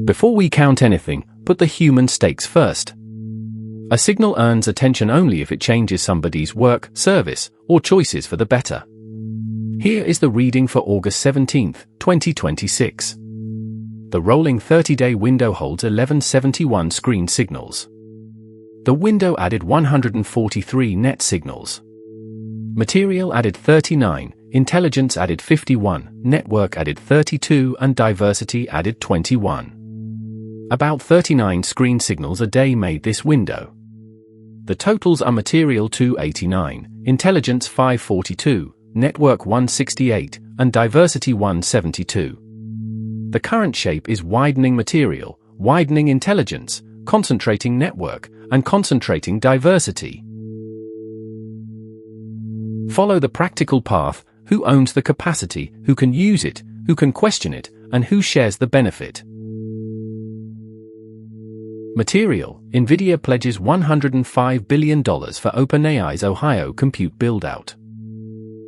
Before we count anything, put the human stakes first. A signal earns attention only if it changes somebody's work, service, or choices for the better. Here is the reading for August 17, 2026. The rolling 30-day window holds 1171 screen signals. The window added 143 net signals. Material added 39, intelligence added 51, network added 32, and diversity added 21. About 39 screen signals a day made this window. The totals are material 289, intelligence 542, network 168, and diversity 172. The current shape is widening material, widening intelligence, concentrating network, and concentrating diversity. Follow the practical path: who owns the capacity, who can use it, who can question it, and who shares the benefit. Material: Nvidia pledges $105 billion for OpenAI's Ohio compute buildout.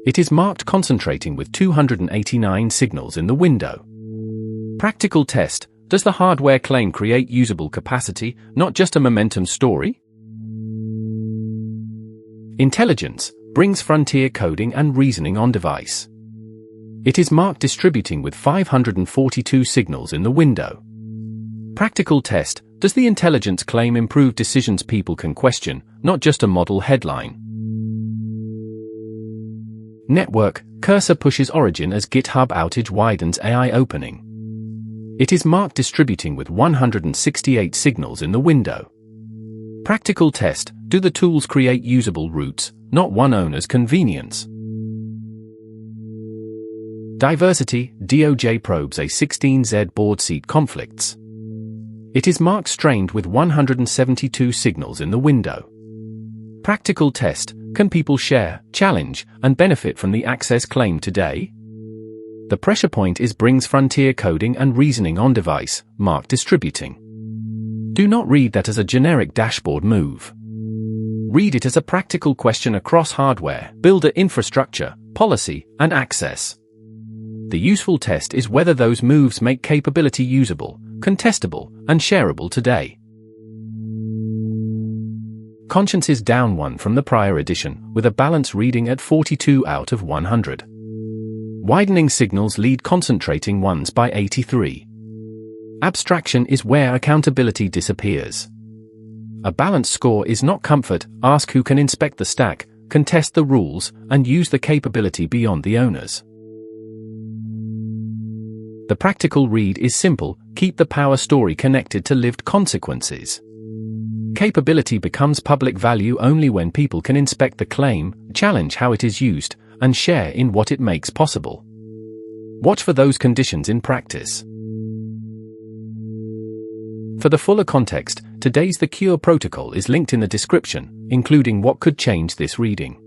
It is marked concentrating with 289 signals in the window. Practical test: does the hardware claim create usable capacity, not just a momentum story? Intelligence: brings frontier coding and reasoning on device. It is marked distributing with 542 signals in the window. Practical test: does the intelligence claim improved decisions people can question, not just a model headline? Network: cursor pushes origin as GitHub outage widens AI opening. It is marked distributing with 168 signals in the window. Practical test: do the tools create usable routes, not one owner's convenience? Diversity: DOJ probes A16Z board seat conflicts. It is marked strained with 172 signals in the window. Practical test: can people share, challenge, and benefit from the access claim today? The pressure point is brings frontier coding and reasoning on device, marked distributing. Do not read that as a generic dashboard move. Read it as a practical question across hardware, builder infrastructure, policy, and access. The useful test is whether those moves make capability usable, contestable, and shareable today. Conscience is down 1 from the prior edition, with a balance reading at 42 out of 100. Widening signals lead concentrating ones by 83. Abstraction is where accountability disappears. A balanced score is not comfort: ask who can inspect the stack, contest the rules, and use the capability beyond the owners. The practical read is simple: keep the power story connected to lived consequences. Capability becomes public value only when people can inspect the claim, challenge how it is used, and share in what it makes possible. Watch for those conditions in practice. For the fuller context, today's The Cure protocol is linked in the description, including what could change this reading.